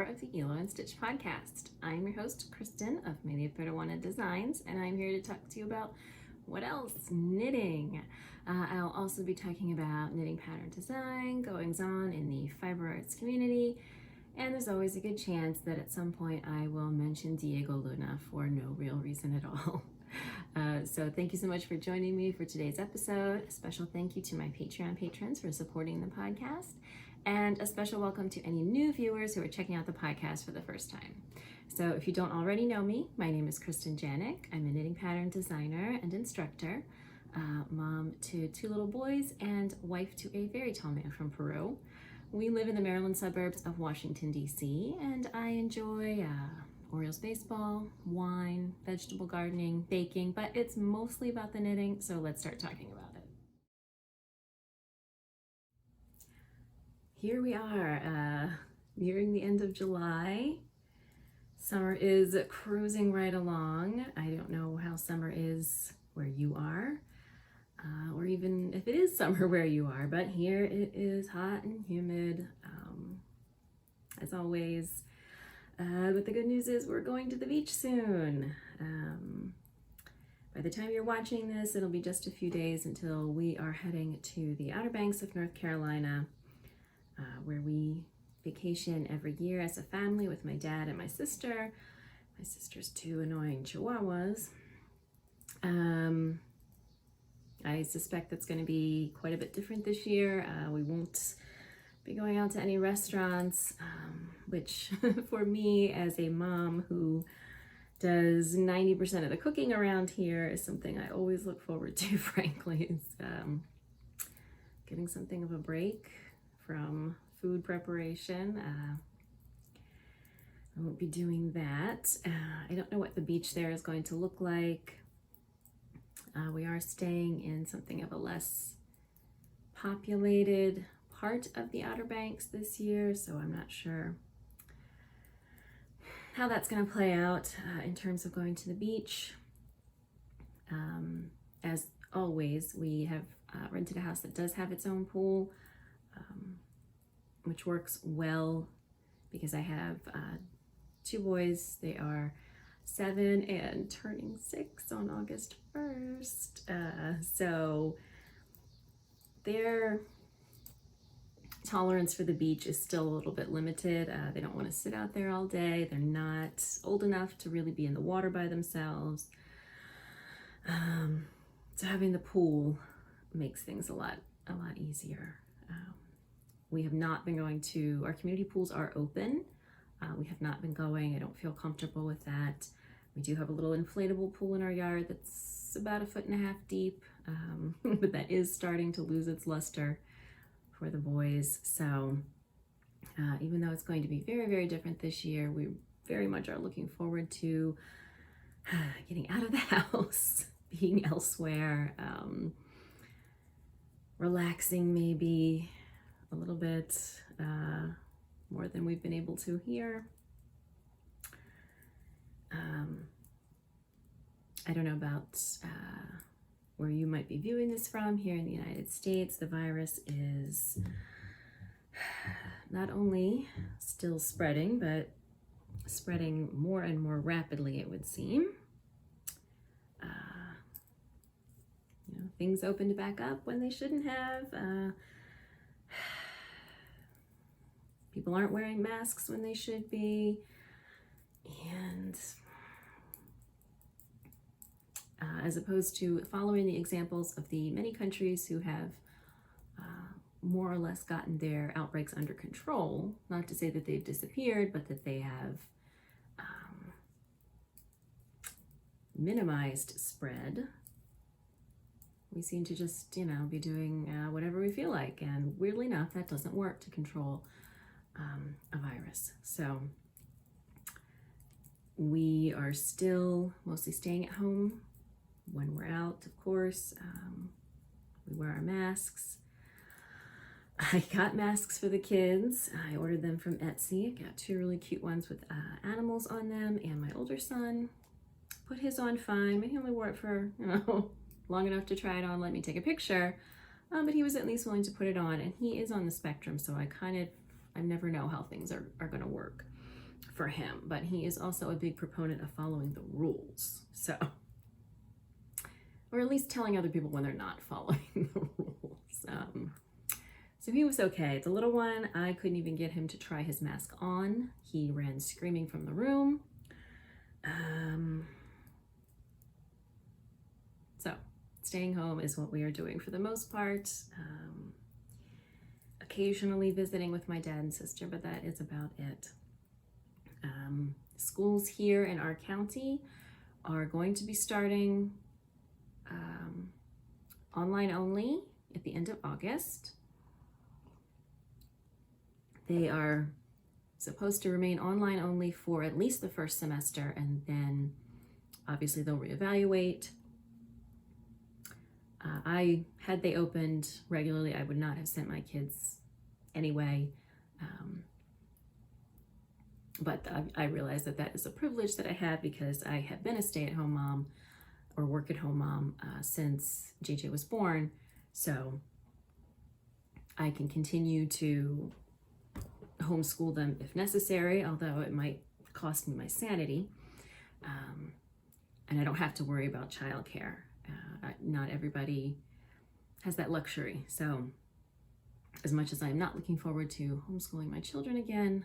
of the Hilo Stitch podcast. I'm your host, Kristen of Media Peruana Designs, and I'm here to talk to you about what else? Knitting. I'll also be talking about knitting pattern design, goings on in the fiber arts community, and there's always a good chance that at some point I will mention Diego Luna for no real reason at all. So thank you so much for joining me for today's episode. A special thank you to my Patreon patrons for supporting the podcast, and a special welcome to any new viewers who are checking out the podcast for the first time. So if you don't already know me, my name is Kristen Janik. I'm a knitting pattern designer and instructor, mom to 2 little boys, and wife to a very tall man from Peru. We live in the Maryland suburbs of Washington, D.C., and I enjoy Orioles baseball, wine, vegetable gardening, baking, but it's mostly about the knitting, so let's start talking about it. Here we are, nearing the end of July. Summer is cruising right along. I don't know how summer is where you are, or even if it is summer where you are, but here it is hot and humid, as always. But the good news is we're going to the beach soon. By the time you're watching this, it'll be just a few days until we are heading to the Outer Banks of North Carolina, where we vacation every year as a family with my dad and my sister. My sister's 2 annoying chihuahuas. I suspect that's going to be quite a bit different this year. We won't be going out to any restaurants, which for me as a mom who does 90% of the cooking around here is something I always look forward to, frankly. It's getting something of a break from food preparation. I won't be doing that. I don't know what the beach there is going to look like. We are staying in something of a less populated part of the Outer Banks this year, so I'm not sure how that's going to play out in terms of going to the beach. As always, we have rented a house that does have its own pool, which works well because I have 2 boys. They are 7 and turning 6 on August 1st. So their tolerance for the beach is still a little bit limited. They don't want to sit out there all day. They're not old enough to really be in the water by themselves. So having the pool makes things a lot easier. We have not been going to, our community pools are open. We have not been going. I don't feel comfortable with that. We do have a little inflatable pool in our yard that's about 1.5 feet deep, but that is starting to lose its luster for the boys. So even though it's going to be very, very different this year, we very much are looking forward to getting out of the house, being elsewhere, relaxing maybe a little bit more than we've been able to here. I don't know about where you might be viewing this from. Here in the United States, the virus is not only still spreading, but spreading more and more rapidly, it would seem. Things opened back up when they shouldn't have. People aren't wearing masks when they should be. And as opposed to following the examples of the many countries who have more or less gotten their outbreaks under control, not to say that they've disappeared, but that they have minimized spread, we seem to just, be doing whatever we feel like. And weirdly enough, that doesn't work to control a virus. So we are still mostly staying at home when we're out, of course. We wear our masks. I got masks for the kids. I ordered them from Etsy. I got 2 really cute ones with animals on them, and my older son put his on fine, but he only wore it for, long enough to try it on, let me take a picture. But he was at least willing to put it on, and he is on the spectrum, so I never know how things are going to work. for him, but he is also a big proponent of following the rules. So, or at least telling other people when they're not following the rules. So he was okay. The little one, I couldn't even get him to try his mask on. He ran screaming from the room. So staying home is what we are doing for the most part. Occasionally visiting with my dad and sister, but that is about it. Schools here in our county are going to be starting online only at the end of August. They are supposed to remain online only for at least the first semester, and then obviously they'll reevaluate. Had they opened regularly, I would not have sent my kids anyway. But I realize that that is a privilege that I have because I have been a stay-at-home mom or work-at-home mom since JJ was born. So I can continue to homeschool them if necessary, although it might cost me my sanity. And I don't have to worry about childcare. Not everybody has that luxury. So as much as I'm not looking forward to homeschooling my children again,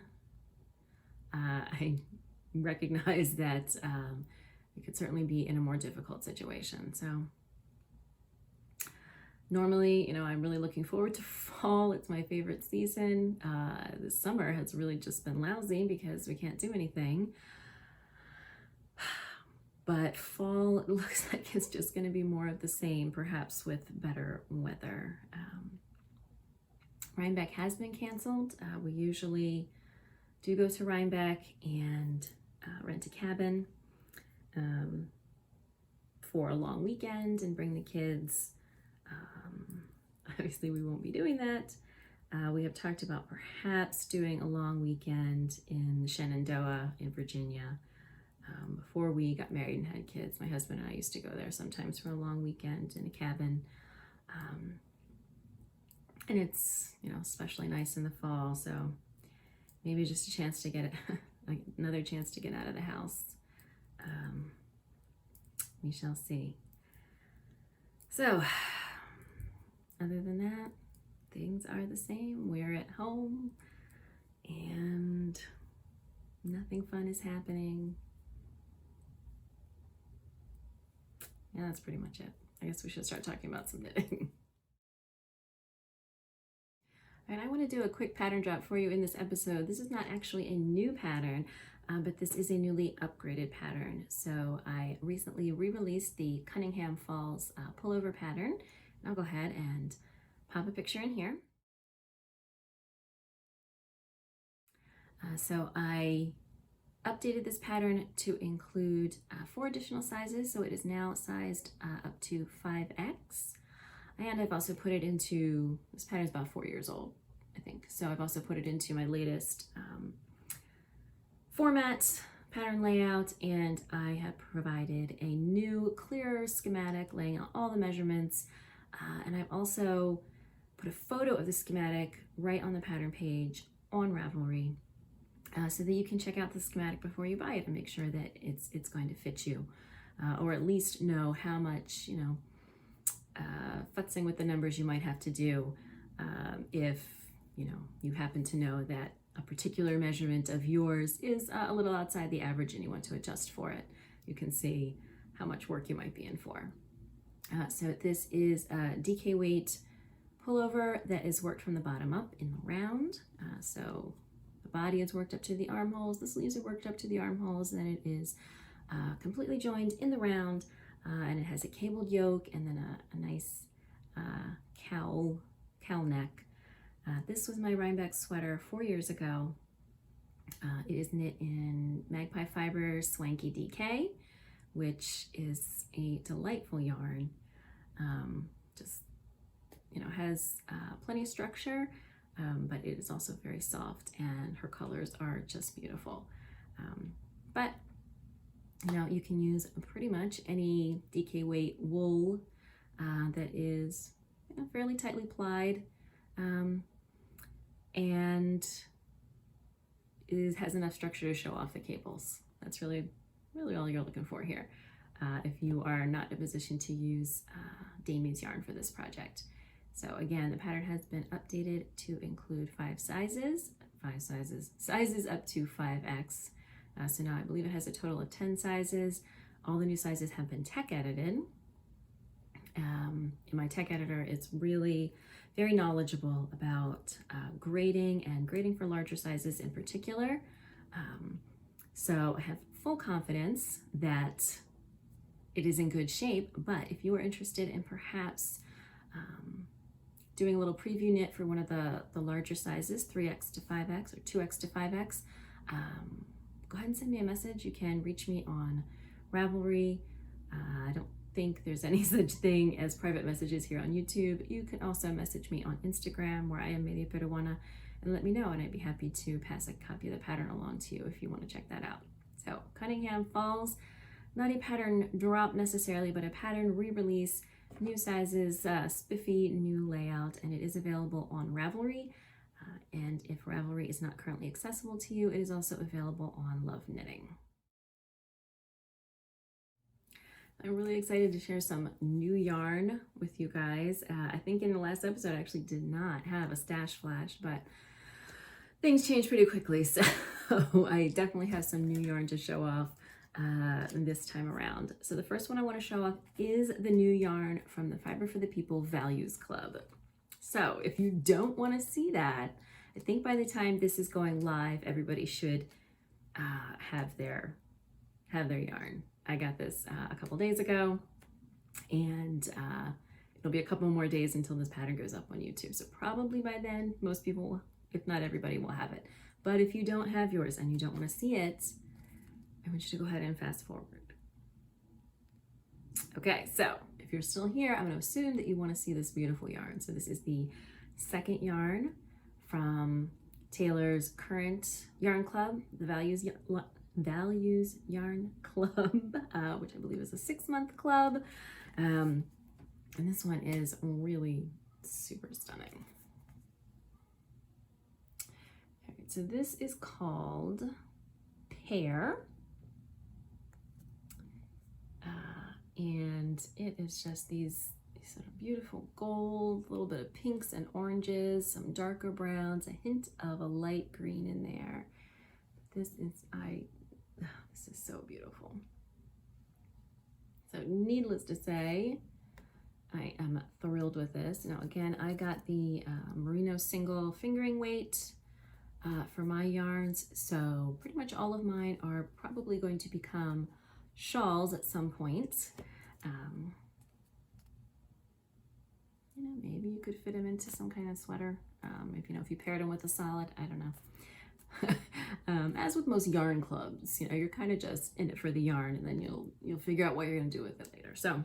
I recognize that we could certainly be in a more difficult situation. So normally, you know, I'm really looking forward to fall. It's my favorite season. This summer has really just been lousy because we can't do anything. But fall, it looks like it's just going to be more of the same, perhaps with better weather. Rhinebeck has been canceled. We usually do go to Rhinebeck and rent a cabin for a long weekend and bring the kids. Obviously, we won't be doing that. We have talked about perhaps doing a long weekend in the Shenandoah in Virginia. Before we got married and had kids, my husband and I used to go there sometimes for a long weekend in a cabin. And it's, you know, especially nice in the fall, so maybe just a chance to get it, another chance to get out of the house. We shall see. So, other than that, things are the same. We're at home and nothing fun is happening. Yeah, that's pretty much it. I guess we should start talking about some knitting. All right, I want to do a quick pattern drop for you in this episode. This is not actually a new pattern, but this is a newly upgraded pattern. So I recently re-released the Cunningham Falls pullover pattern. And I'll go ahead and pop a picture in here. So I updated this pattern to include 4 additional sizes, so it is now sized up to 5X. And I've also put it into, this pattern is about 4 years old, I think. So I've also put it into my latest format, pattern layout, and I have provided a new, clearer schematic laying out all the measurements. And I've also put a photo of the schematic right on the pattern page on Ravelry. So that you can check out the schematic before you buy it and make sure that it's going to fit you, or at least know how much, you know, futzing with the numbers you might have to do if, you know, you happen to know that a particular measurement of yours is a little outside the average and you want to adjust for it. You can see how much work you might be in for. So this is a DK weight pullover that is worked from the bottom up in the round. So the body is worked up to the armholes, the sleeves are worked up to the armholes, and it is completely joined in the round, and it has a cabled yoke and then a nice cowl neck. This was my Rhinebeck sweater 4 years ago. It is knit in Magpie Fiber Swanky DK, which is a delightful yarn. Just, you know, has plenty of structure, but it is also very soft, and her colors are just beautiful. But you know, you can use pretty much any DK weight wool that is, you know, fairly tightly plied, and has enough structure to show off the cables. That's really all you're looking for here. If you are not in a position to use Damie's yarn for this project. So again, the pattern has been updated to include sizes up to 5X. So now I believe it has a total of 10 sizes. All the new sizes have been tech edited. In my tech editor, it's really very knowledgeable about grading and grading for larger sizes in particular. So I have full confidence that it is in good shape, but if you are interested in perhaps doing a little preview knit for one of the larger sizes, 3X to 5X or 2X to 5X, go ahead and send me a message. You can reach me on Ravelry. I don't think there's any such thing as private messages here on YouTube. You can also message me on Instagram, where I am Media Peruana, and let me know, and I'd be happy to pass a copy of the pattern along to you if you want to check that out. So Cunningham Falls, not a pattern drop necessarily, but a pattern re-release, new sizes, spiffy new layout, and it is available on Ravelry. And if Ravelry is not currently accessible to you, it is also available on Love Knitting. I'm really excited to share some new yarn with you guys. I think in the last episode I actually did not have a stash flash, but things change pretty quickly, so I definitely have some new yarn to show off this time around. So the first one I want to show off is the new yarn from the Fiber for the People Values Club. So if you don't want to see that, I think by the time this is going live, everybody should have their yarn. I got this a couple days ago, and it'll be a couple more days until this pattern goes up on YouTube. So probably by then, most people, if not everybody, will have it. But if you don't have yours and you don't want to see it, I want you to go ahead and fast forward. Okay, so if you're still here, I'm going to assume that you want to see this beautiful yarn. So this is the second yarn from Taylor's current yarn club, the Values Yarn Club, which I believe is a 6-month club. And this one is really super stunning. All right, so this is called Pear. And it is just these sort of beautiful gold, a little bit of pinks and oranges, some darker browns, a hint of a light green in there. This is so beautiful. So needless to say, I am thrilled with this. Now again, I got the merino single fingering weight for my yarns, so pretty much all of mine are probably going to become shawls at some point. You know, maybe you could fit them into some kind of sweater. If you paired them with a solid, I don't know. As with most yarn clubs, you know, you're kind of just in it for the yarn, and then you'll figure out what you're going to do with it later. So,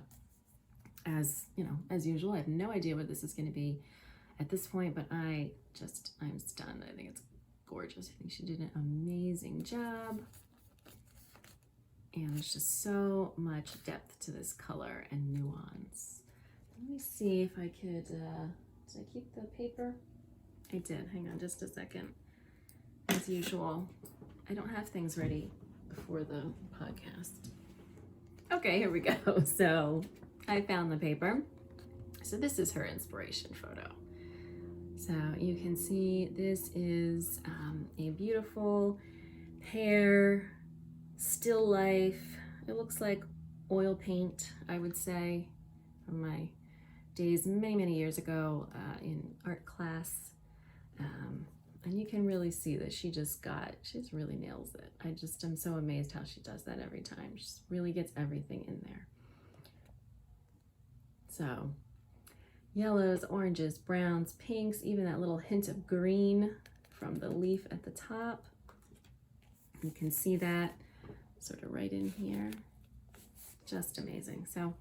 as usual, I have no idea what this is going to be at this point, but I'm stunned. I think it's gorgeous. I think she did an amazing job. And there's just so much depth to this color and nuance. Let me see if I could, did I keep the paper? I did, hang on just a second. As usual, I don't have things ready before the podcast. Okay, here we go. So I found the paper. So this is her inspiration photo. So you can see this is a beautiful pear still life. It looks like oil paint, I would say, from my days many years ago in art class. And you can really see that she just really nails it. I'm so amazed how she does that every time. She just really gets everything in there. So yellows, oranges, browns, pinks, even that little hint of green from the leaf at the top. You can see that sort of right in here. Just amazing. So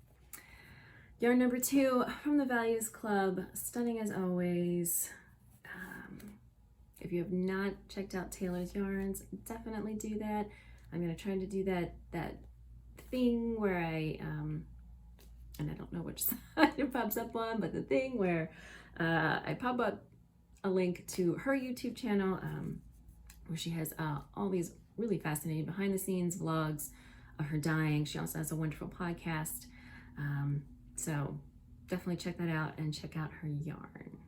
yarn number 2 from the Values Club, stunning as always. If you have not checked out Taylor's yarns, definitely do that. I'm going to try to do that thing where and I don't know which side it pops up on, but the thing where I pop up a link to her YouTube channel, where she has all these really fascinating behind the scenes vlogs of her dyeing. She also has a wonderful podcast. So definitely check that out and check out her yarn.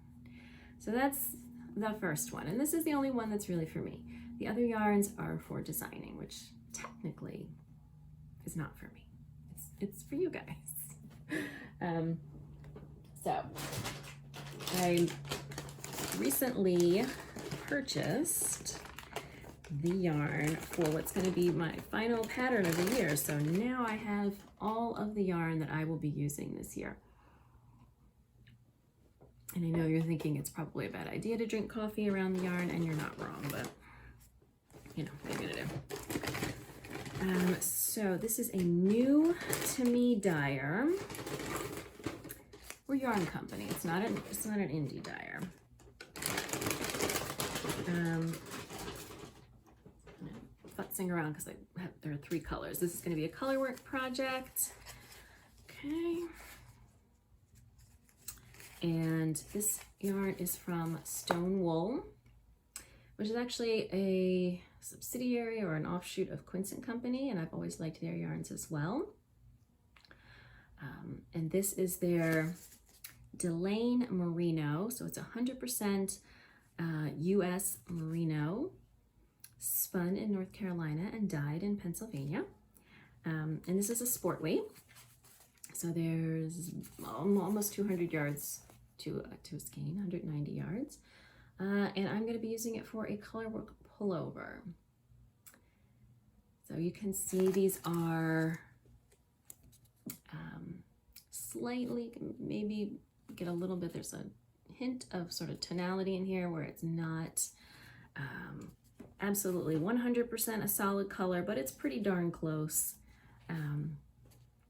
So that's the first one. And this is the only one that's really for me. The other yarns are for designing, which technically is not for me. It's for you guys. So I recently purchased the yarn for what's going to be my final pattern of the year. So now I have all of the yarn that I will be using this year. And I know you're thinking it's probably a bad idea to drink coffee around the yarn, and you're not wrong, but you know, what are you gonna do? So this is a new to me dyer. We're Yarn Company. It's not an indie dyer. Futzing around because there are 3 colors. This is going to be a colorwork project. Okay. And this yarn is from Stone Wool, which is actually a subsidiary or an offshoot of Quince & Company, and I've always liked their yarns as well. And this is their Delane Merino, so it's 100% US Merino, spun in North Carolina and dyed in Pennsylvania. And this is a sport weight, so there's almost 200 yards to a skein, 190 yards. And I'm going to be using it for a colorwork pullover. So you can see these are slightly, maybe get a little bit, there's a hint of sort of tonality in here where it's not absolutely 100% a solid color, but it's pretty darn close. And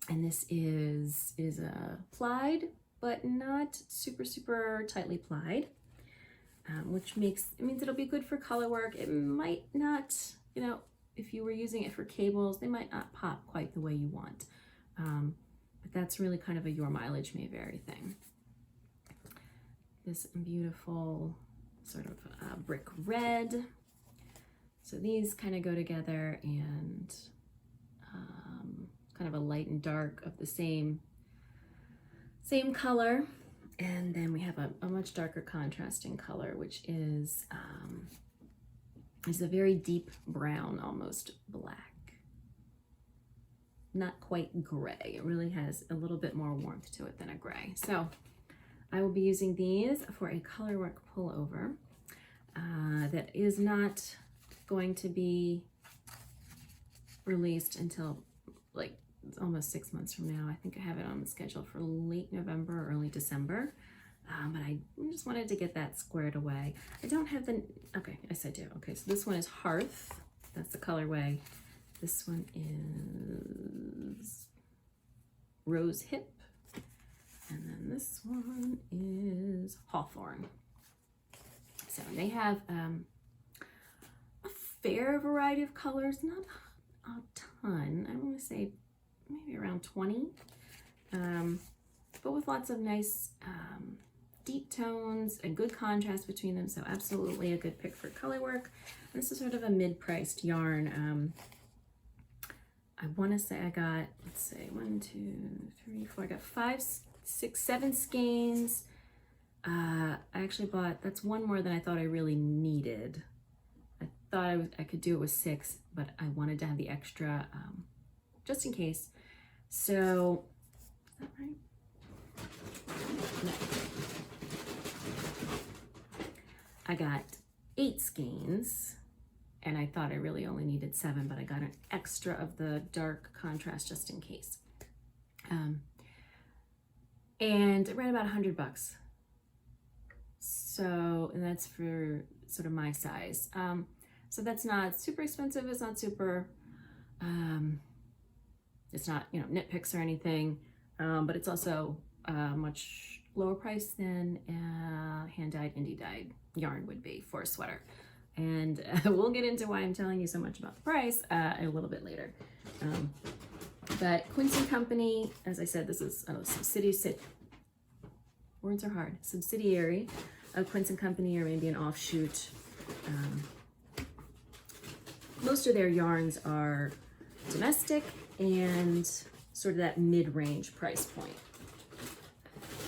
this is a plied, but not super tightly plied, which means it'll be good for color work. It might not, you know, if you were using it for cables, they might not pop quite the way you want. But that's really kind of a your mileage may vary thing. This beautiful sort of brick red. So these kind of go together, and kind of a light and dark of the same color. And then we have a much darker contrasting color, which is a very deep brown, almost black. Not quite gray. It really has a little bit more warmth to it than a gray. So I will be using these for a colorwork pullover that is not going to be released until like almost 6 months from now. I think I have it on the schedule for late November or early December. But I just wanted to get that squared away. I don't have the, okay, yes I do. Okay, so this one is Hearth. That's the colorway. This one is Rose Hip. And then this one is Hawthorne. So they have a fair variety of colors, not a ton. I want to say maybe around 20, but with lots of nice deep tones and good contrast between them. So absolutely a good pick for color work. And this is sort of a mid-priced yarn. I want to say I got, let's say 1, 2, 3, 4, I got 5, 6, 7 skeins. I actually bought, that's one more than I thought I really needed. I thought I could do it with 6, but I wanted to have the extra just in case. So, is that right? No. I got 8 skeins, and I thought I really only needed 7, but I got an extra of the dark contrast just in case. And it ran about $100. So, and that's for sort of my size. So that's not super expensive. It's not super, it's not, you know, nitpicks or anything, but it's also much lower price than hand-dyed, indie-dyed yarn would be for a sweater. And we'll get into why I'm telling you so much about the price a little bit later. But Quince & Company, as I said, this is a subsidiary of Quince & Company, or maybe an offshoot. most of their yarns are domestic and sort of that mid-range price point.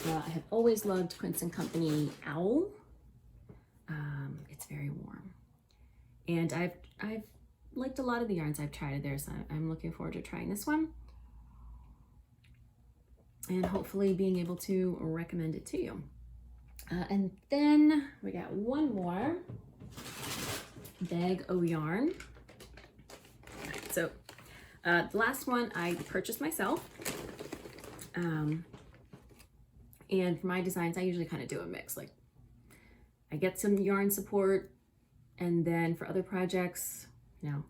I have always loved Quince & Company Owl. It's very warm. And I've liked a lot of the yarns I've tried there, so I'm looking forward to trying this one. And hopefully being able to recommend it to you. And then we got one more bag of yarn. All right, so the last one I purchased myself. And for my designs, I usually kind of do a mix. Like I get some yarn support, and then for other projects, you know,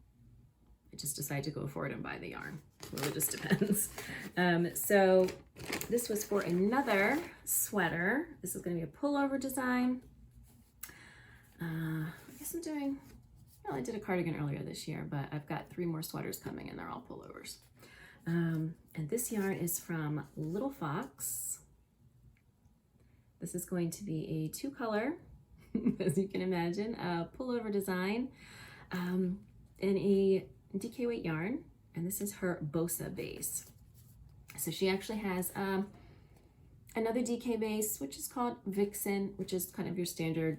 I just decide to go for it and buy the yarn. It really just depends. So this was for another sweater. This is going to be a pullover design. I guess I'm doing, well, I did a cardigan earlier this year, but I've got 3 more sweaters coming and they're all pullovers. And this yarn is from Little Fox. This is going to be a 2-color, as you can imagine, a pullover design in a DK weight yarn. And this is her Bosa base. So she actually has another DK base, which is called Vixen, which is kind of your standard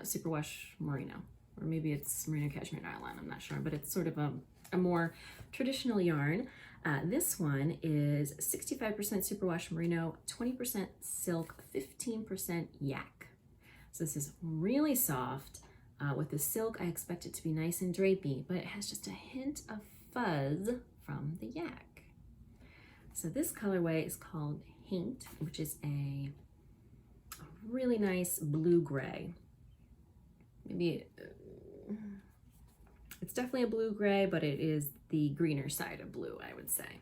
superwash merino, or maybe it's merino cashmere nylon, I'm not sure, but it's sort of a more traditional yarn. This one is 65% superwash merino, 20% silk, 15% yak. So this is really soft. With the silk, I expect it to be nice and drapey, but it has just a hint of fuzz from the yak. So this colorway is called Haint, which is a really nice blue-gray. Maybe it's definitely a blue-gray, but it is the greener side of blue, I would say.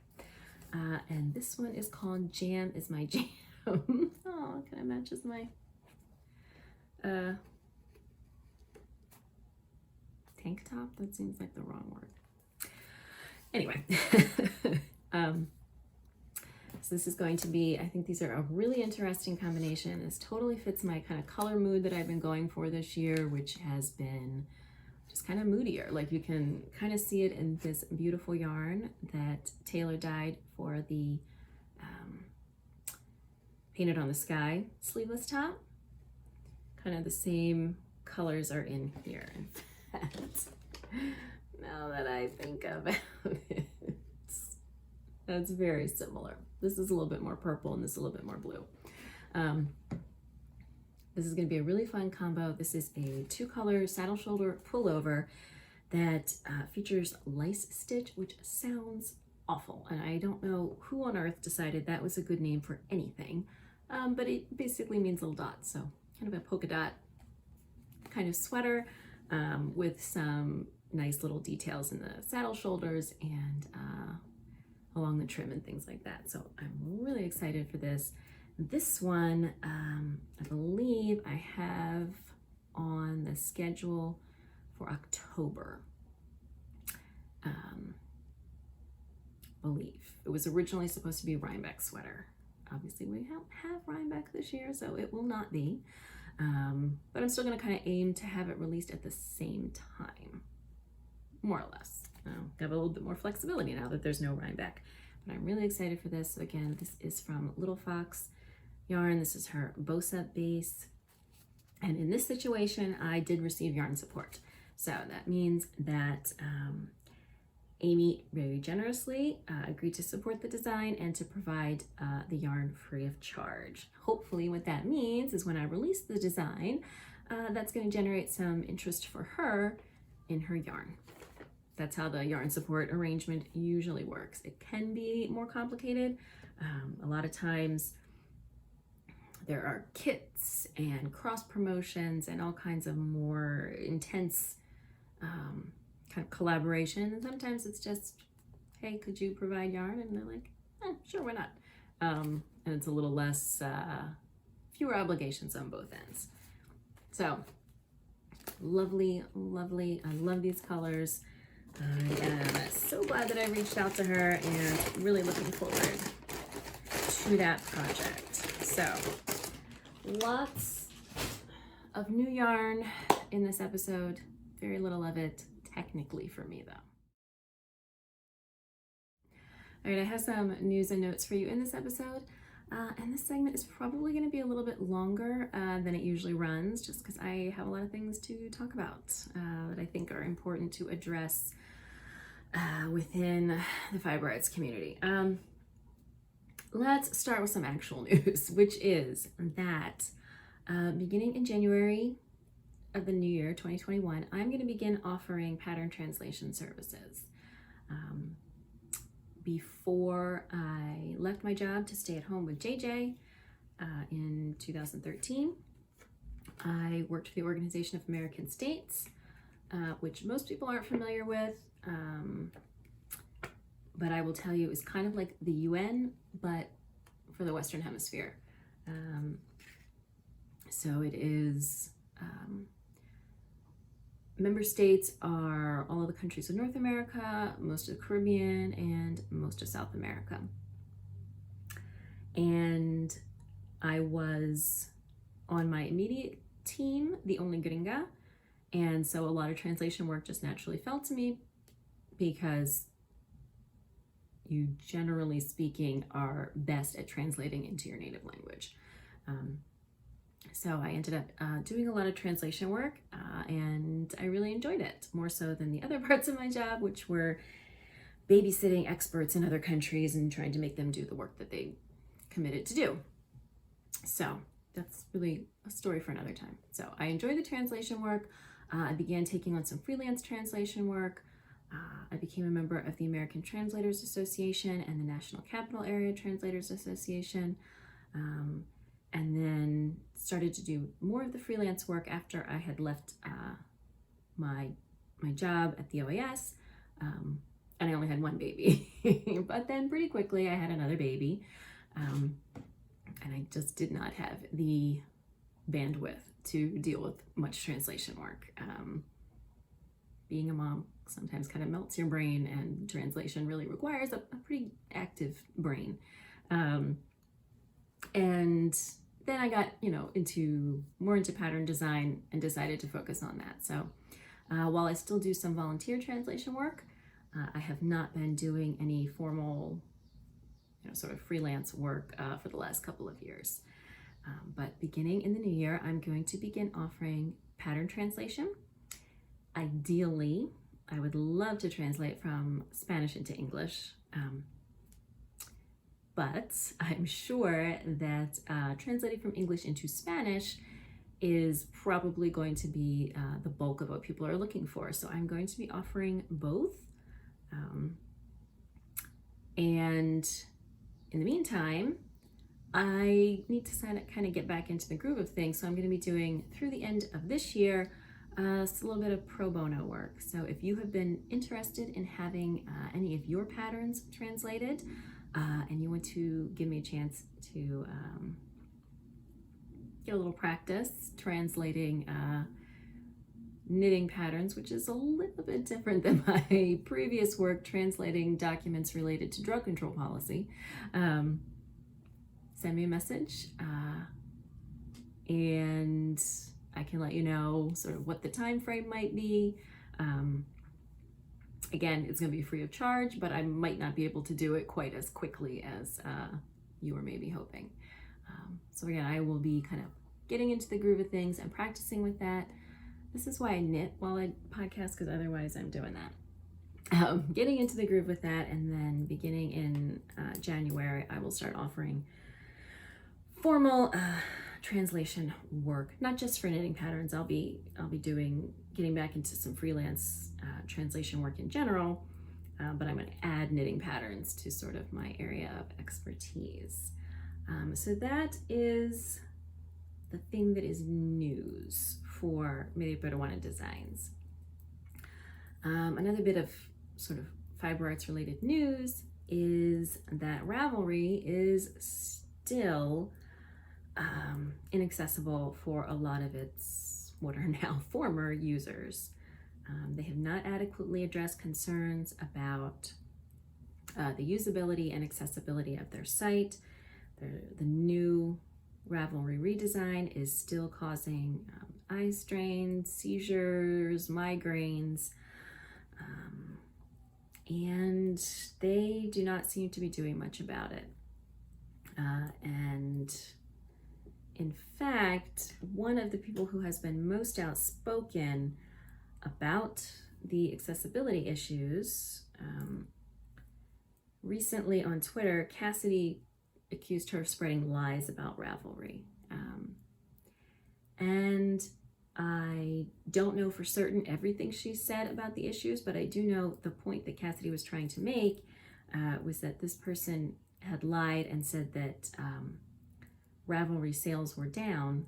And this one is called Jam is My Jam. Oh, kind of matches my tank top. That seems like the wrong word. Anyway, so this is going to be, I think these are a really interesting combination. This totally fits my kind of color mood that I've been going for this year, which has been just kind of moodier. Like you can kind of see it in this beautiful yarn that Taylor dyed for the Painted on the Sky sleeveless top. Kind of the same colors are in here. In fact, now that I think about it, that's very similar. This is a little bit more purple and this is a little bit more blue. This is going to be a really fun combo. This is a 2-color saddle shoulder pullover that features lice stitch, which sounds awful. And I don't know who on earth decided that was a good name for anything, but it basically means little dots. So kind of a polka dot kind of sweater with some nice little details in the saddle shoulders and along the trim and things like that. So I'm really excited for this. This one, I believe I have on the schedule for October. Believe. It was originally supposed to be a Rhinebeck sweater. Obviously we don't have Rhinebeck this year, so it will not be. But I'm still gonna kind of aim to have it released at the same time, more or less. Got a little bit more flexibility now that there's no Rhinebeck. But I'm really excited for this. So again, this is from Little Fox yarn. This is her Bosa base. And in this situation, I did receive yarn support. So that means that Amy very generously agreed to support the design and to provide the yarn free of charge. Hopefully what that means is when I release the design, that's going to generate some interest for her in her yarn. That's how the yarn support arrangement usually works. It can be more complicated. A lot of times there are kits and cross promotions and all kinds of more intense kind of collaboration. And sometimes it's just, hey, could you provide yarn? And they're like, sure, why not? And it's a little less, fewer obligations on both ends. So lovely, lovely. I love these colors. I am so glad that I reached out to her and really looking forward to that project. So lots of new yarn in this episode, very little of it technically for me though. All right, I have some news and notes for you in this episode. And this segment is probably going to be a little bit longer than it usually runs, just because I have a lot of things to talk about that I think are important to address within the fiber arts community. Let's start with some actual news, which is that beginning in January of the new year, 2021, I'm going to begin offering pattern translation services. Before I left my job to stay at home with JJ in 2013, I worked for the Organization of American States, which most people aren't familiar with, but I will tell you is kind of like the UN, but for the Western Hemisphere. So it is, member states are all of the countries of North America, most of the Caribbean, and most of South America. And I was on my immediate team, the only gringa, and so a lot of translation work just naturally fell to me because you, generally speaking, are best at translating into your native language. So I ended up doing a lot of translation work and I really enjoyed it, more so than the other parts of my job, which were babysitting experts in other countries and trying to make them do the work that they committed to do. So that's really a story for another time. So I enjoyed the translation work. I began taking on some freelance translation work. I became a member of the American Translators Association and the National Capital Area Translators Association. And then started to do more of the freelance work after I had left my job at the OAS, and I only had one baby. But then pretty quickly I had another baby, and I just did not have the bandwidth to deal with much translation work. Being a mom sometimes kind of melts your brain, and translation really requires a pretty active brain. And then I got, more into pattern design and decided to focus on that. So while I still do some volunteer translation work, I have not been doing any formal, sort of freelance work for the last couple of years. But beginning in the new year, I'm going to begin offering pattern translation. Ideally, I would love to translate from Spanish into English. But I'm sure that translating from English into Spanish is probably going to be the bulk of what people are looking for. So I'm going to be offering both. And in the meantime, I need to kind of get back into the groove of things. So I'm going to be doing, through the end of this year, a little bit of pro bono work. So if you have been interested in having any of your patterns translated, and you want to give me a chance to get a little practice translating knitting patterns, which is a little bit different than my previous work translating documents related to drug control policy, send me a message and I can let you know sort of what the time frame might be. Again, it's going to be free of charge, but I might not be able to do it quite as quickly as you were maybe hoping. So again, I will be kind of getting into the groove of things and practicing with that. This is why I knit while I podcast, because otherwise I'm doing that. Getting into the groove with that, and then beginning in January, I will start offering formal translation work, not just for knitting patterns. I'll be getting back into some freelance translation work in general, but I'm going to add knitting patterns to sort of my area of expertise. So that is the thing that is news for Media Peruana Designs. Another bit of sort of fiber arts related news is that Ravelry is still inaccessible for a lot of its what are now former users. They have not adequately addressed concerns about the usability and accessibility of their site. The new Ravelry redesign is still causing eye strain, seizures, migraines. And they do not seem to be doing much about it. And in fact, one of the people who has been most outspoken about the accessibility issues, recently on Twitter, Cassidy accused her of spreading lies about Ravelry. And I don't know for certain everything she said about the issues, but I do know the point that Cassidy was trying to make was that this person had lied and said that Ravelry sales were down.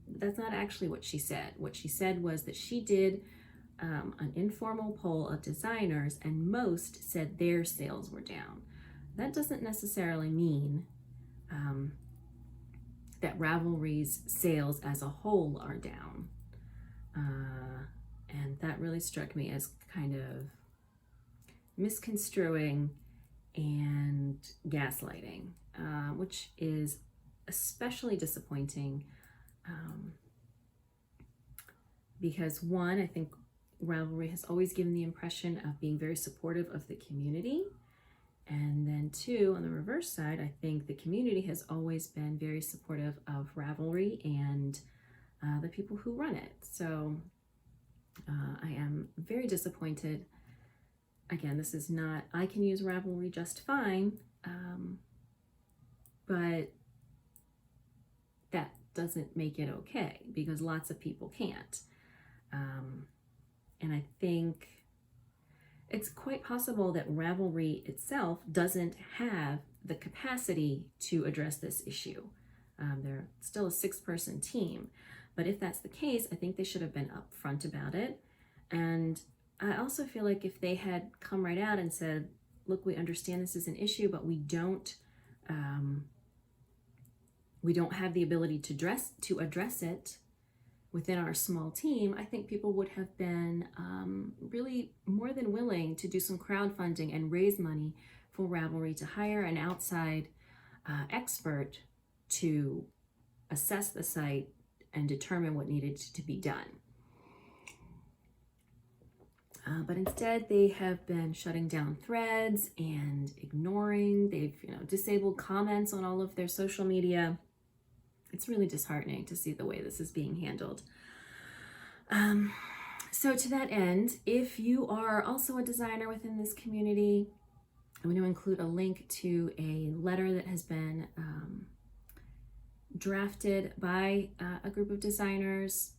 That's not actually what she said. What she said was that she did an informal poll of designers, and most said their sales were down. That doesn't necessarily mean that Ravelry's sales as a whole are down. And that really struck me as kind of misconstruing and gaslighting, which is especially disappointing because one, I think Ravelry has always given the impression of being very supportive of the community. And then two, on the reverse side, I think the community has always been very supportive of Ravelry and the people who run it. So I am very disappointed. Again, this is not, I can use Ravelry just fine, but that doesn't make it okay because lots of people can't. And I think it's quite possible that Ravelry itself doesn't have the capacity to address this issue. They're still a 6-person team, but if that's the case, I think they should have been upfront about it. And I also feel like if they had come right out and said, look, we understand this is an issue, but we don't have the ability to address it within our small team, I think people would have been really more than willing to do some crowdfunding and raise money for Ravelry to hire an outside expert to assess the site and determine what needed to be done. But instead, they have been shutting down threads and ignoring. They've disabled comments on all of their social media. It's really disheartening to see the way this is being handled. So to that end, if you are also a designer within this community, I'm going to include a link to a letter that has been drafted by a group of designers.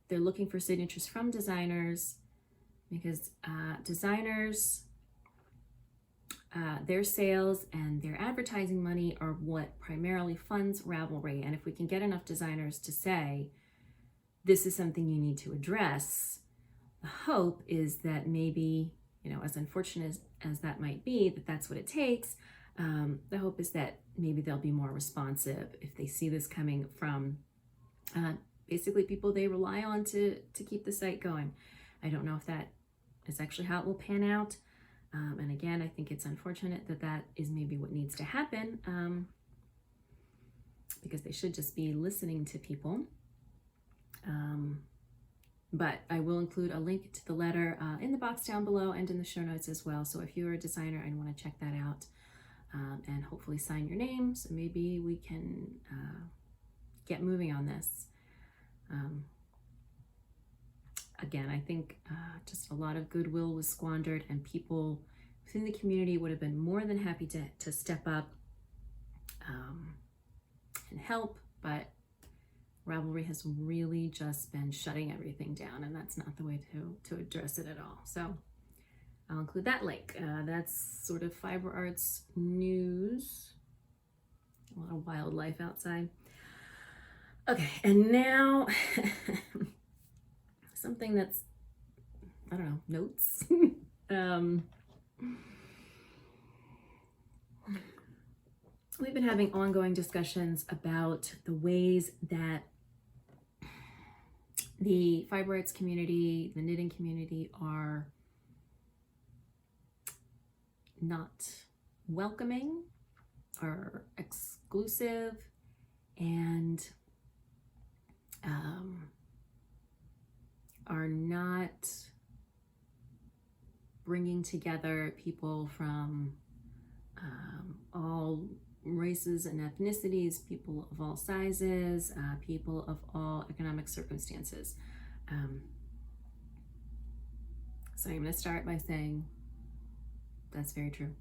They're looking for signatures from designers because designers, their sales and their advertising money are what primarily funds Ravelry. And if we can get enough designers to say, this is something you need to address, the hope is that maybe, as unfortunate as that might be, that's what it takes. The hope is that maybe they'll be more responsive if they see this coming from basically people they rely on to keep the site going. I don't know if that is actually how it will pan out. And again, I think it's unfortunate that is maybe what needs to happen because they should just be listening to people. But I will include a link to the letter in the box down below and in the show notes as well. So if you're a designer and want to check that out and hopefully sign your name, so maybe we can get moving on this. Again, I think just a lot of goodwill was squandered and people within the community would have been more than happy to step up and help, but Ravelry has really just been shutting everything down, and that's not the way to address it at all. So I'll include that link. That's sort of fiber arts news. A lot of wildlife outside. Okay, and now something that's, I don't know, notes. We've been having ongoing discussions about the ways that the fiber arts community, the knitting community are not welcoming or exclusive and are not bringing together people from all races and ethnicities, people of all sizes, people of all economic circumstances. So I'm going to start by saying that's very true.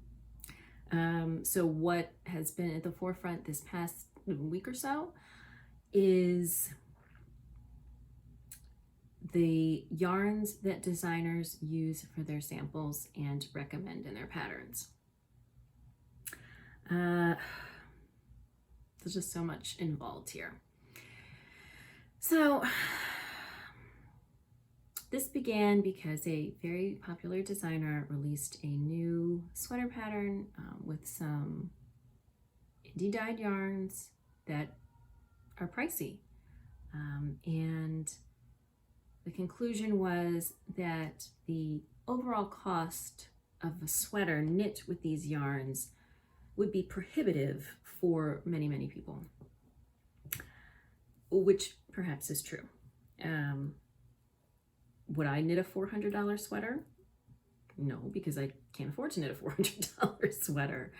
So what has been at the forefront this past week or so is the yarns that designers use for their samples and recommend in their patterns. There's just so much involved here. So this began because a very popular designer released a new sweater pattern with some indie dyed yarns that are pricey. And the conclusion was that the overall cost of a sweater knit with these yarns would be prohibitive for many, many people, which perhaps is true. Would I knit a $400 sweater? No, because I can't afford to knit a $400 sweater.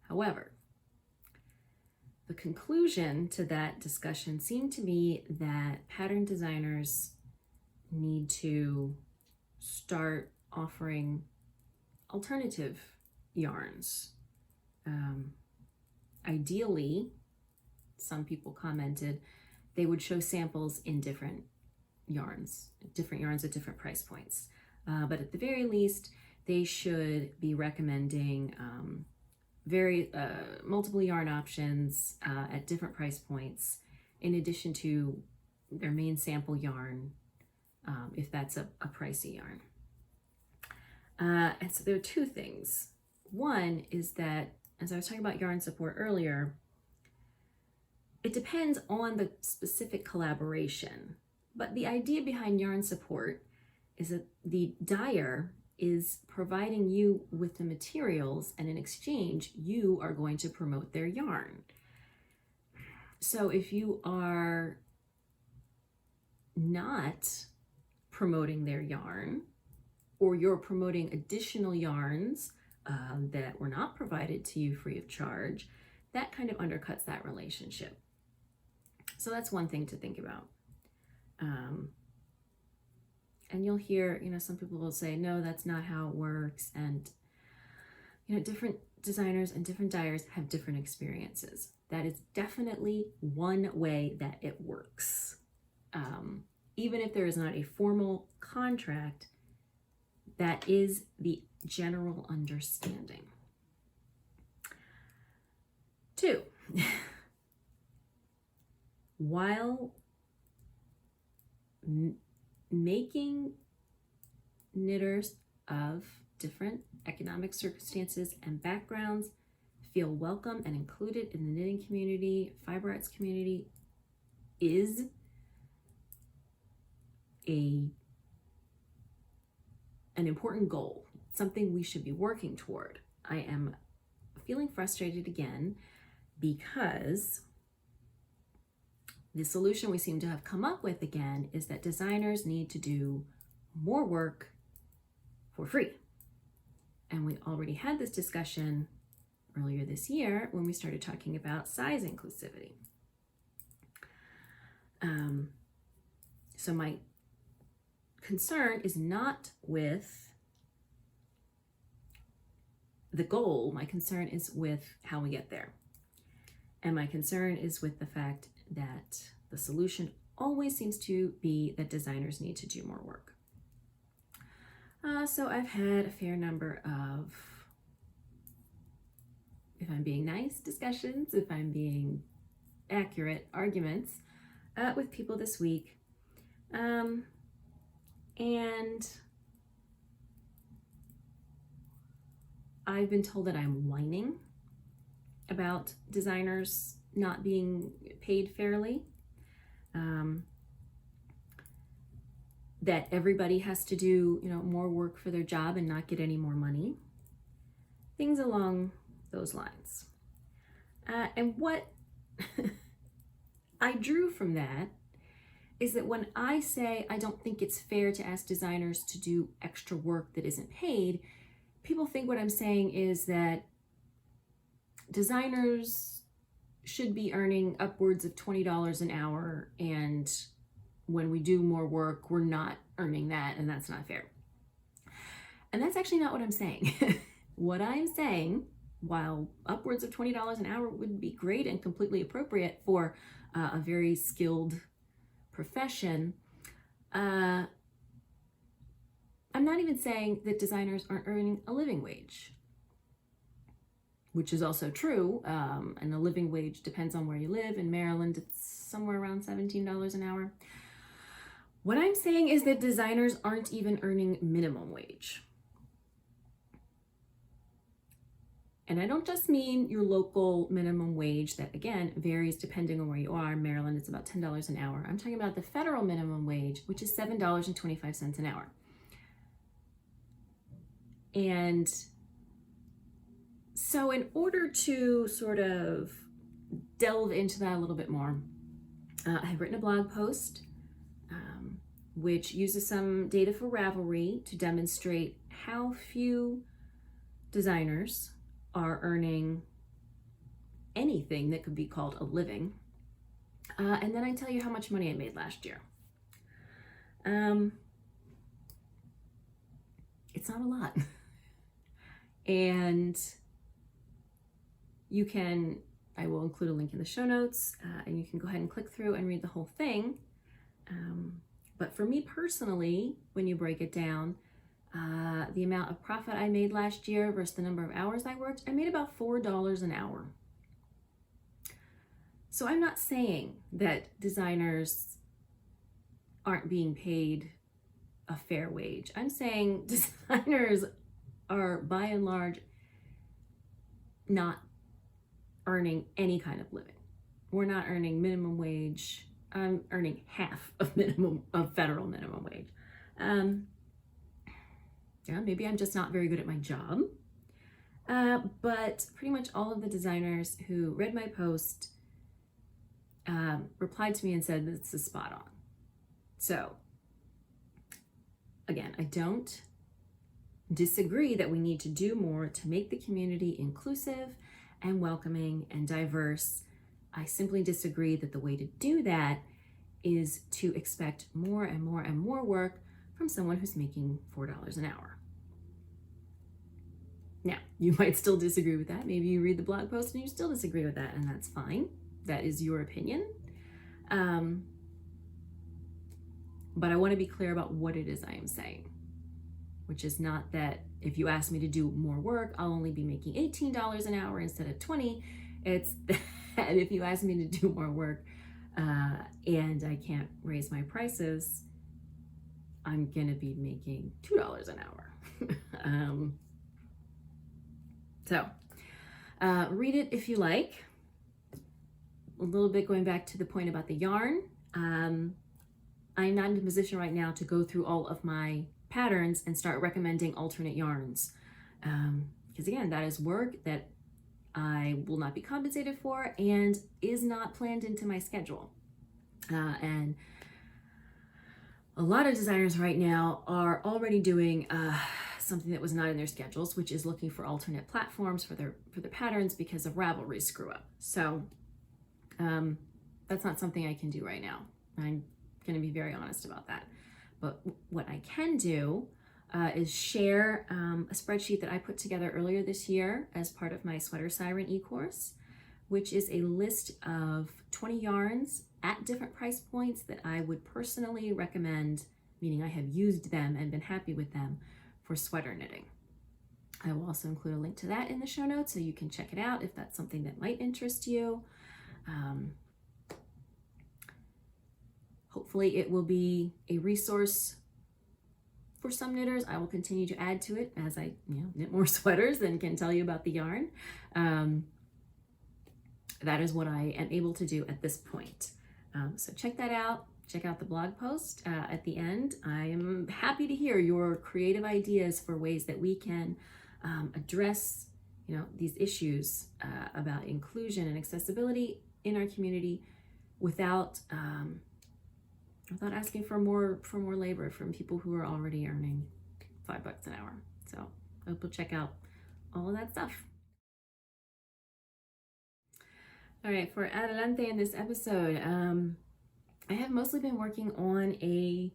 However, the conclusion to that discussion seemed to be that pattern designers need to start offering alternative yarns. Ideally, some people commented, they would show samples in different yarns at different price points. But at the very least, they should be recommending multiple yarn options at different price points, in addition to their main sample yarn, if that's a pricey yarn. And so there are two things. One is that, as I was talking about yarn support earlier, it depends on the specific collaboration, but the idea behind yarn support is that the dyer is providing you with the materials, and in exchange, you are going to promote their yarn. So if you are not promoting their yarn, or you're promoting additional yarns that were not provided to you free of charge, that kind of undercuts that relationship. So that's one thing to think about. And you'll hear, some people will say, no, that's not how it works. And, different designers and different dyers have different experiences. That is definitely one way that it works. Even if there is not a formal contract, that is the general understanding. 2, while making knitters of different economic circumstances and backgrounds feel welcome and included in the knitting community, fiber arts community, is an important goal, something we should be working toward. I am feeling frustrated again because the solution we seem to have come up with again is that designers need to do more work for free. And we already had this discussion earlier this year when we started talking about size inclusivity. So my concern is not with the goal, my concern is with how we get there. And my concern is with the fact that the solution always seems to be that designers need to do more work. So I've had a fair number of, if I'm being nice, discussions, if I'm being accurate, arguments with people this week. And I've been told that I'm whining about designers not being paid fairly, that everybody has to do, more work for their job and not get any more money, things along those lines. And what I drew from that is that when I say I don't think it's fair to ask designers to do extra work that isn't paid, people think what I'm saying is that designers should be earning upwards of $20 an hour, and when we do more work, we're not earning that, and that's not fair. And that's actually not what I'm saying. What I'm saying, while upwards of $20 an hour would be great and completely appropriate for a very skilled profession, I'm not even saying that designers aren't earning a living wage, which is also true. And the living wage depends on where you live. In Maryland, it's somewhere around $17 an hour. What I'm saying is that designers aren't even earning minimum wage. And I don't just mean your local minimum wage that, again, varies depending on where you are. In Maryland, it's about $10 an hour. I'm talking about the federal minimum wage, which is $7.25 an hour. And so in order to sort of delve into that a little bit more, I've written a blog post which uses some data for Ravelry to demonstrate how few designers are earning anything that could be called a living. And then I tell you how much money I made last year. It's not a lot. And you can, I will include a link in the show notes, and you can go ahead and click through and read the whole thing. But for me personally, when you break it down, the amount of profit I made last year versus the number of hours I worked, I made about $4 an hour. So I'm not saying that designers aren't being paid a fair wage. I'm saying designers are by and large not earning any kind of living. We're not earning minimum wage. I'm earning half of federal minimum wage. Yeah, maybe I'm just not very good at my job. But pretty much all of the designers who read my post replied to me and said this is spot on. So again, I don't disagree that we need to do more to make the community inclusive and welcoming and diverse. I simply disagree that the way to do that is to expect more and more and more work from someone who's making $4 an hour. Now, you might still disagree with that. Maybe you read the blog post and you still disagree with that, and that's fine. That is your opinion. But I want to be clear about what it is I am saying, which is not that if you ask me to do more work, I'll only be making $18 an hour instead of $20. It's that if you ask me to do more work and I can't raise my prices, I'm going to be making $2 an hour. So read it if you like. A little bit going back to the point about the yarn. I'm not in a position right now to go through all of my patterns and start recommending alternate yarns. Because again, that is work that I will not be compensated for and is not planned into my schedule. And a lot of designers right now are already doing something that was not in their schedules, which is looking for alternate platforms for their patterns because of Ravelry screw up. So that's not something I can do right now. I'm going to be very honest about that. But what I can do is share a spreadsheet that I put together earlier this year as part of my Sweater Siren e-course, which is a list of 20 yarns at different price points that I would personally recommend, meaning I have used them and been happy with them, for sweater knitting. I will also include a link to that in the show notes so you can check it out if that's something that might interest you. Hopefully it will be a resource for some knitters. I will continue to add to it as I knit more sweaters and can tell you about the yarn. That is what I am able to do at this point. So check that out. Check out the blog post at the end. I am happy to hear your creative ideas for ways that we can address these issues about inclusion and accessibility in our community without without asking for more labor from people who are already earning $5 an hour. So I hope you'll check out all of that stuff. All right, for Adelante in this episode, I have mostly been working on a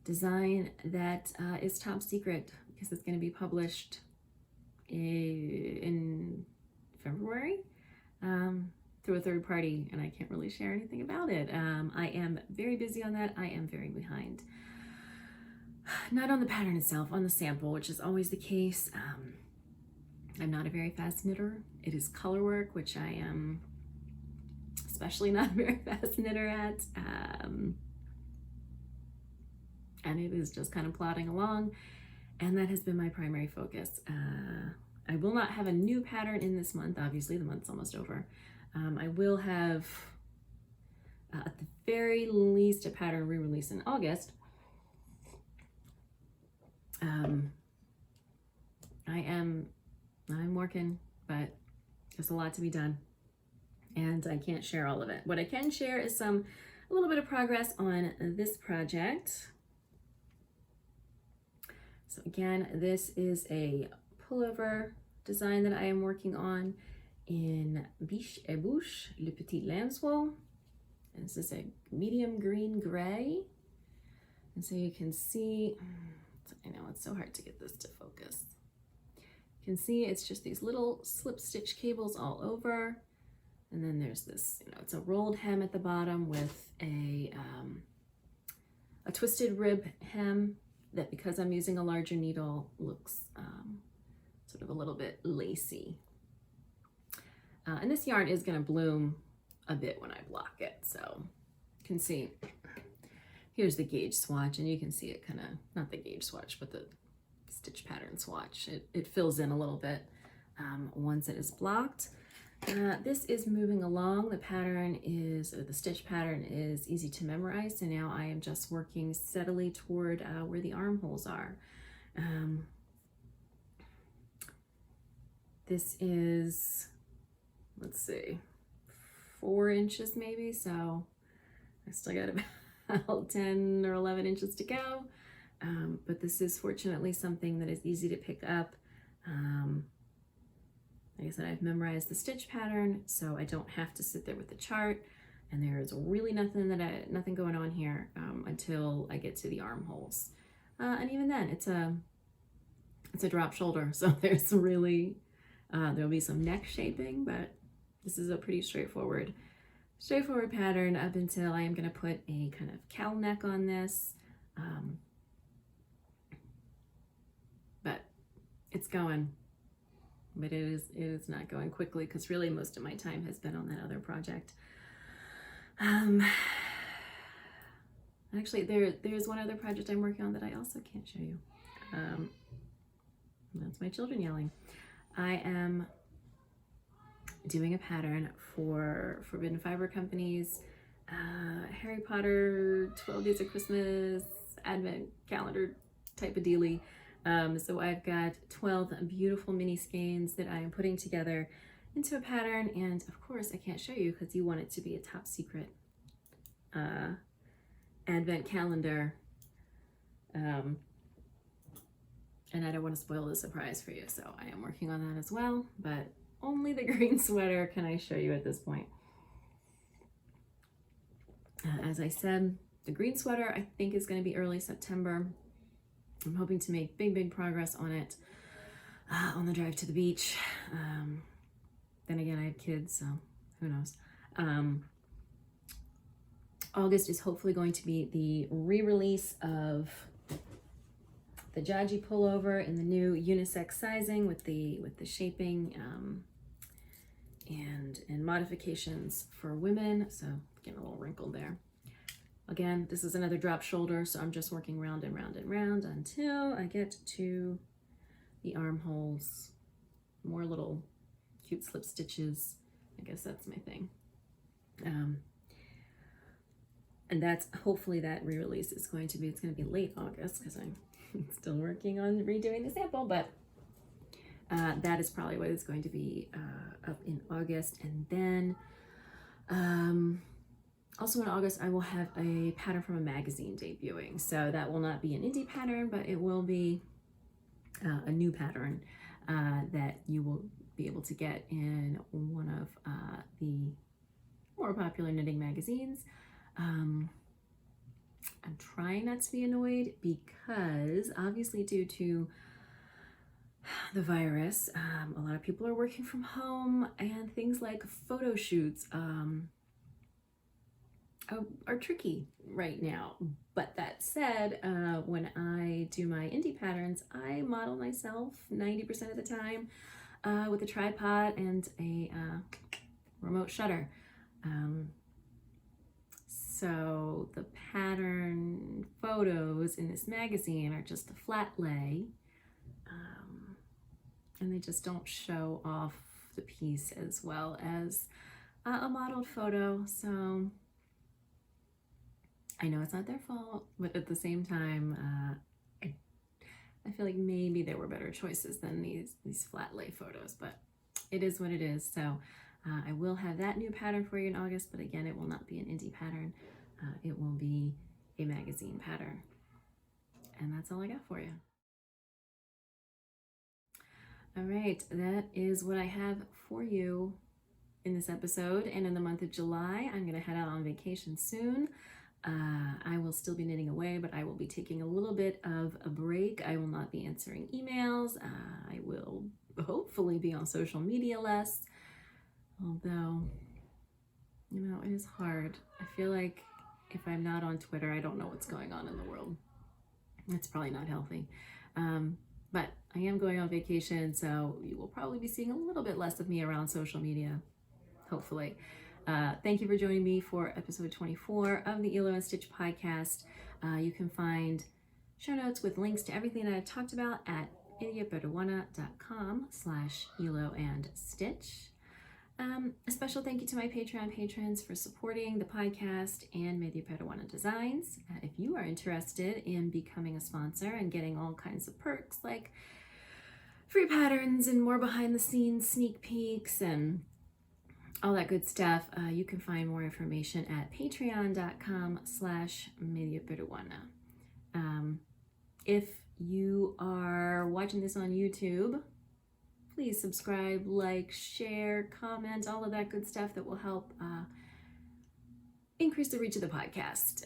design that is top secret because it's going to be published in February through a third party, and I can't really share anything about it. I am very busy on that. I am very behind. Not on the pattern itself, on the sample, which is always the case. I'm not a very fast knitter. It is color work, which I am especially not a very fast knitter at. And it is just kind of plodding along, and that has been my primary focus. I will not have a new pattern in this month. Obviously, the month's almost over. I will have, at the very least, a pattern re-release in August. I'm working, but there's a lot to be done, and I can't share all of it. What I can share is a little bit of progress on this project. So again, this is a pullover design that I am working on in Biche et Bouche, Le Petit Lambswool. And this is a medium green gray. And so you can see, I know it's so hard to get this to focus. You can see it's just these little slip stitch cables all over. And then there's this, it's a rolled hem at the bottom with a twisted rib hem that, because I'm using a larger needle, looks sort of a little bit lacy. And this yarn is going to bloom a bit when I block it. So you can see, here's the gauge swatch, and you can see it kind of, not the gauge swatch, but the stitch pattern swatch. It fills in a little bit once it is blocked. This is moving along. The pattern is, or the stitch pattern is easy to memorize. So now I am just working steadily toward where the armholes are. This is, let's see, 4 inches maybe. So I still got about 10 or 11 inches to go. But this is fortunately something that is easy to pick up. Like I said, I've memorized the stitch pattern, so I don't have to sit there with the chart, and there's really nothing going on here until I get to the armholes. And even then, it's a drop shoulder, so there's really there'll be some neck shaping, but this is a pretty straightforward pattern up until I am going to put a kind of cowl neck on this. But it's going. But it is not going quickly, because really most of my time has been on that other project. Actually, there's one other project I'm working on that I also can't show you. That's my children yelling. I am doing a pattern for Forbidden Fiber Company's Harry Potter 12 Days of Christmas Advent calendar type of dealie. So I've got 12 beautiful mini skeins that I am putting together into a pattern, and of course I can't show you because you want it to be a top secret advent calendar, and I don't want to spoil the surprise for you, so I am working on that as well, but only the green sweater can I show you at this point. As I said, the green sweater I think is going to be early September. I'm hoping to make big progress on it on the drive to the beach. Then again, I have kids, so who knows. August is hopefully going to be the re-release of the Jaji pullover in the new unisex sizing with the shaping and modifications for women. So getting a little wrinkled there. Again, this is another drop shoulder, so I'm just working round and round and round until I get to the armholes. More little cute slip stitches. I guess that's my thing. And that's, hopefully that re-release is going to be, it's going to be late August because I'm still working on redoing the sample, but that is probably what it's going to be up in August. And then Also in August, I will have a pattern from a magazine debuting. So that will not be an indie pattern, but it will be a new pattern that you will be able to get in one of the more popular knitting magazines. I'm trying not to be annoyed because obviously due to the virus, a lot of people are working from home, and things like photo shoots are tricky right now. But that said, when I do my indie patterns, I model myself 90% of the time with a tripod and a remote shutter. So the pattern photos in this magazine are just a flat lay, and they just don't show off the piece as well as a modeled photo. So I know it's not their fault, but at the same time, I feel like maybe there were better choices than these flat lay photos, but it is what it is. So I will have that new pattern for you in August, but again, it will not be an indie pattern. It will be a magazine pattern. And that's all I got for you. All right, that is what I have for you in this episode. And in the month of July, I'm going to head out on vacation soon. I will still be knitting away, but I will be taking a little bit of a break. I will not be answering emails. I will hopefully be on social media less, although, you know, it is hard. I feel like if I'm not on Twitter, I don't know what's going on in the world. It's probably not healthy. But I am going on vacation, so you will probably be seeing a little bit less of me around social media, hopefully. Thank you for joining me for episode 24 of the Hilo Stitch podcast. You can find show notes with links to everything that I talked about at mediaperuana.com/Hilo and Stitch. A special thank you to my Patreon patrons for supporting the podcast and Media Peruana Designs. If you are interested in becoming a sponsor and getting all kinds of perks like free patterns and more behind the scenes sneak peeks and all that good stuff, you can find more information at patreon.com/mediaperuana. If you are watching this on YouTube, please subscribe, like, share, comment, all of that good stuff that will help increase the reach of the podcast.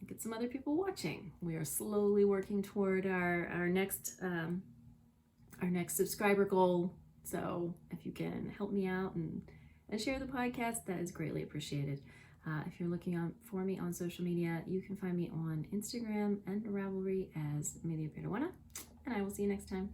Get some other people watching. We are slowly working toward our next subscriber goal. So if you can help me out and share the podcast, that is greatly appreciated. If you're looking for me on social media, you can find me on Instagram and Ravelry as Media Peruana, and I will see you next time.